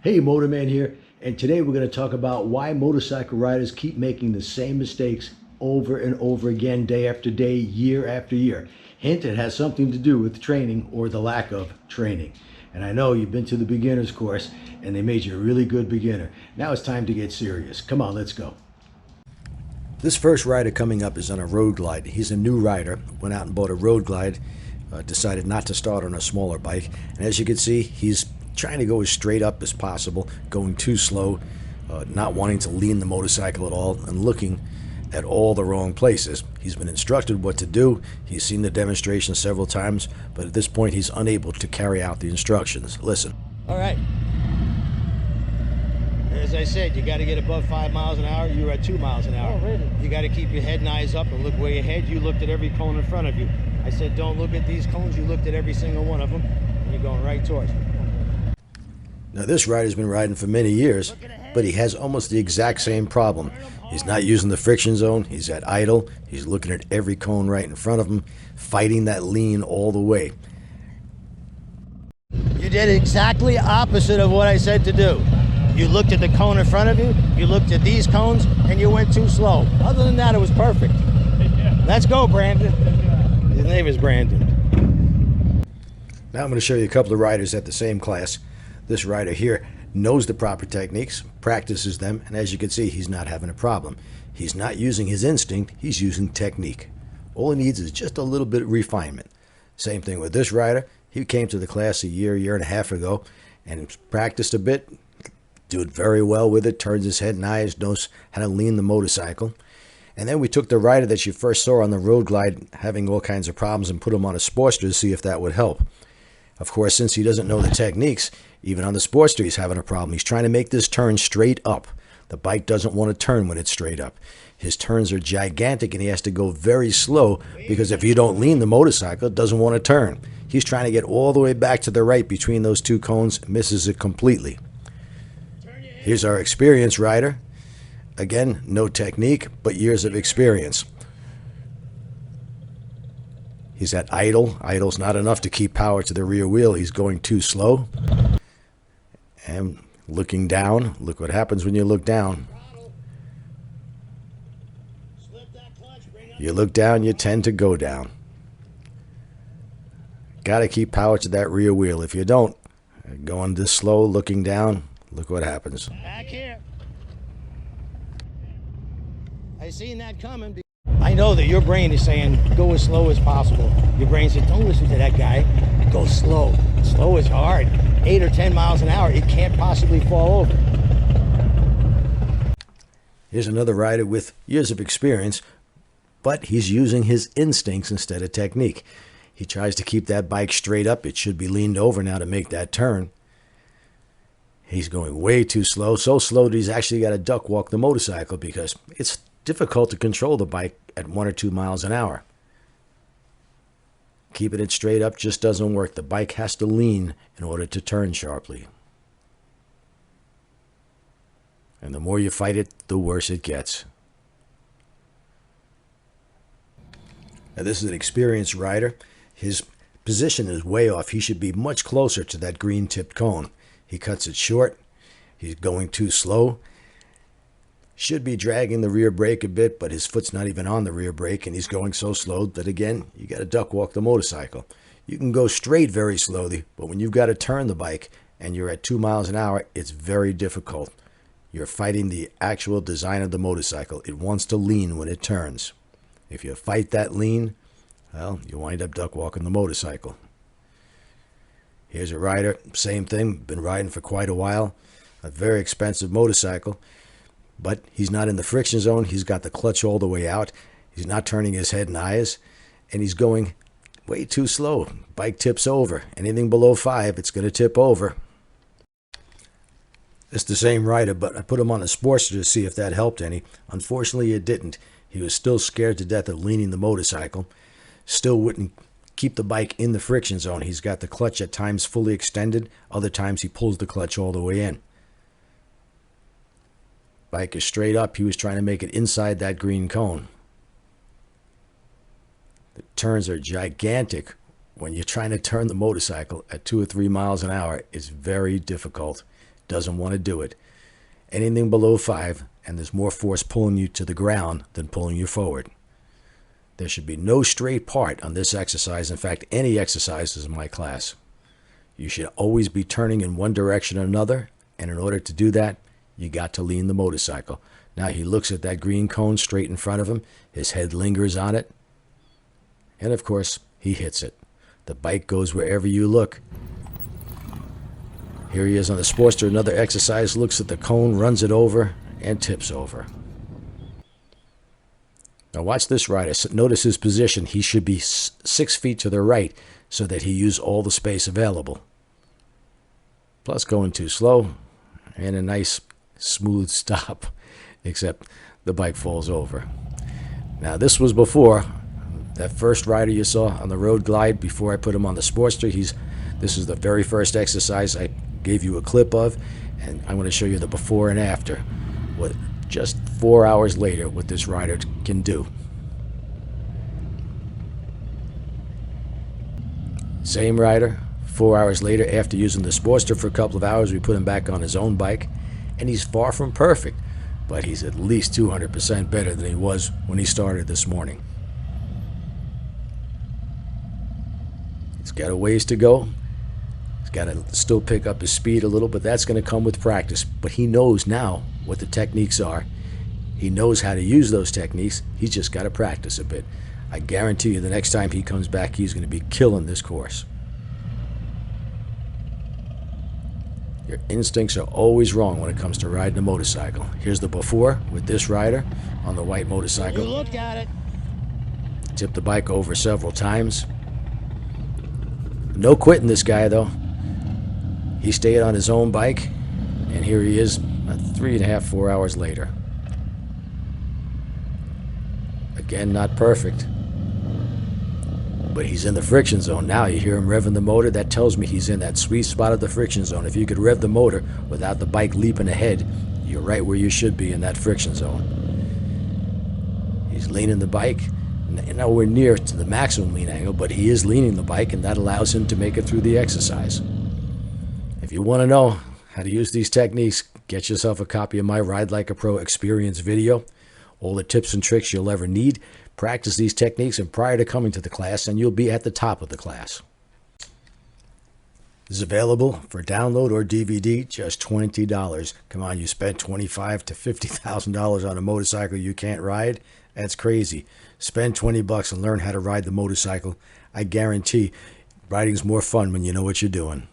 Hey, Motorman here, and today we're going to talk about why motorcycle riders keep making the same mistakes over and over again, day after day, year after year. Hint, it has something to do with training or the lack of training. And I know you've been to the beginner's course and they made you a really good beginner. Now it's time to get serious. Come on, let's go. This first rider coming up is on a Road Glide. He's a new rider, went out and bought a Road Glide, decided not to start on a smaller bike. And as you can see, he's trying to go as straight up as possible, going too slow, not wanting to lean the motorcycle at all, and looking at all the wrong places. He's been instructed what to do. He's seen the demonstration several times, but at this point he's unable to carry out the instructions. Listen. All right. As I said, you got to get above 5 miles an hour. You're at 2 miles an hour. Oh, really? You got to keep your head and eyes up and look way ahead. You looked at every cone in front of you. I said, don't look at these cones. You looked at every single one of them, and you're going right towards them. Now this rider's been riding for many years, but he has almost the exact same problem. He's not using the friction zone, he's at idle, he's looking at every cone right in front of him, fighting that lean all the way. You did exactly opposite of what I said to do. You looked at the cone in front of you, you looked at these cones, and you went too slow. Other than that, it was perfect. Let's go, Brandon. His name is Brandon. Now I'm going to show you a couple of riders at the same class. This rider here knows the proper techniques, practices them, and as you can see, he's not having a problem. He's not using his instinct, he's using technique. All he needs is just a little bit of refinement. Same thing with this rider. He came to the class a year and a half ago, and practiced a bit, did very well with it, turns his head and eyes, knows how to lean the motorcycle. And then we took the rider that you first saw on the Road Glide having all kinds of problems and put him on a Sportster to see if that would help. Of course, since he doesn't know the techniques, even on the Sportster he's having a problem. He's trying to make this turn straight up. The bike doesn't want to turn when it's straight up. His turns are gigantic and he has to go very slow because if you don't lean the motorcycle, it doesn't want to turn. He's trying to get all the way back to the right between those two cones, misses it completely. Here's our experienced rider. Again, no technique, but years of experience. He's at idle. Idle's not enough to keep power to the rear wheel. He's going too slow. And looking down. Look what happens when you look down. You look down, you tend to go down. Got to keep power to that rear wheel. If you don't, going this slow, looking down, look what happens. Back here. I seen that coming. I know that your brain is saying, go as slow as possible. Your brain said, don't listen to that guy. Go slow. Slow is hard. 8 or 10 miles an hour, it can't possibly fall over. Here's another rider with years of experience, but he's using his instincts instead of technique. He tries to keep that bike straight up. It should be leaned over now to make that turn. He's going way too slow, so slow that he's actually got to duck walk the motorcycle because it's difficult to control the bike at 1 or 2 miles an hour. Keeping it straight up just doesn't work. The bike has to lean in order to turn sharply. And the more you fight it, the worse it gets. Now this is an experienced rider. His position is way off. He should be much closer to that green tipped cone. He cuts it short. He's going too slow. Should be dragging the rear brake a bit, but his foot's not even on the rear brake, and he's going so slow that, again, you got to duck walk the motorcycle. You can go straight very slowly, but when you've got to turn the bike and you're at 2 miles an hour, it's very difficult. You're fighting the actual design of the motorcycle. It wants to lean when it turns. If you fight that lean, well, you wind up duck walking the motorcycle. Here's a rider, same thing, been riding for quite a while, a very expensive motorcycle. But he's not in the friction zone. He's got the clutch all the way out. He's not turning his head and eyes. And he's going way too slow. Bike tips over. Anything below 5, it's going to tip over. It's the same rider, but I put him on a Sportster to see if that helped any. Unfortunately, it didn't. He was still scared to death of leaning the motorcycle. Still wouldn't keep the bike in the friction zone. He's got the clutch at times fully extended. Other times he pulls the clutch all the way in. Bike is straight up. He was trying to make it inside that green cone. The turns are gigantic. When you're trying to turn the motorcycle at 2 or 3 miles an hour, it's very difficult. doesn't want to do it. Anything below 5, and there's more force pulling you to the ground than pulling you forward. There should be no straight part on this exercise. In fact, any exercises in my class. You should always be turning in one direction or another, and in order to do that, you got to lean the motorcycle. Now he looks at that green cone straight in front of him, his head lingers on it, and of course, he hits it. The bike goes wherever you look. Here he is on the Sportster, another exercise, looks at the cone, runs it over, and tips over. Now watch this rider. Notice his position. He should be 6 feet to the right so that he use all the space available. Plus going too slow, and a nice smooth stop, except the bike falls over. Now this was before that first rider you saw on the Road Glide, before I put him on the Sportster. This is the very first exercise I gave you a clip of, and I'm going to show you the before and after, what just 4 hours later what this rider can do. Same rider, 4 hours later, after using the Sportster for a couple of hours, we put him back on his own bike, and he's far from perfect, but he's at least 200% better than he was when he started this morning. He's got a ways to go. He's got to still pick up his speed a little, but that's going to come with practice. But he knows now what the techniques are. He knows how to use those techniques. He's just got to practice a bit. I guarantee you the next time he comes back, he's going to be killing this course. Your instincts are always wrong when it comes to riding a motorcycle. Here's the before with this rider on the white motorcycle. You looked at it. Tipped the bike over several times. No quitting this guy, though. He stayed on his own bike, and here he is 3.5, 4 hours later. Again, not perfect, but he's in the friction zone. Now you hear him revving the motor. That tells me he's in that sweet spot of the friction zone. If you could rev the motor without the bike leaping ahead, you're right where you should be, in that friction zone. He's leaning the bike. Nowhere near to the maximum lean angle, but he is leaning the bike, and that allows him to make it through the exercise. If you want to know how to use these techniques, get yourself a copy of my Ride Like a Pro experience video. All the tips and tricks you'll ever need. Practice these techniques and prior to coming to the class, and you'll be at the top of the class. This is available for download or DVD, just $20. Come on, you spent $25,000 to $50,000 on a motorcycle you can't ride? That's crazy. Spend $20 and learn how to ride the motorcycle. I guarantee riding's more fun when you know what you're doing.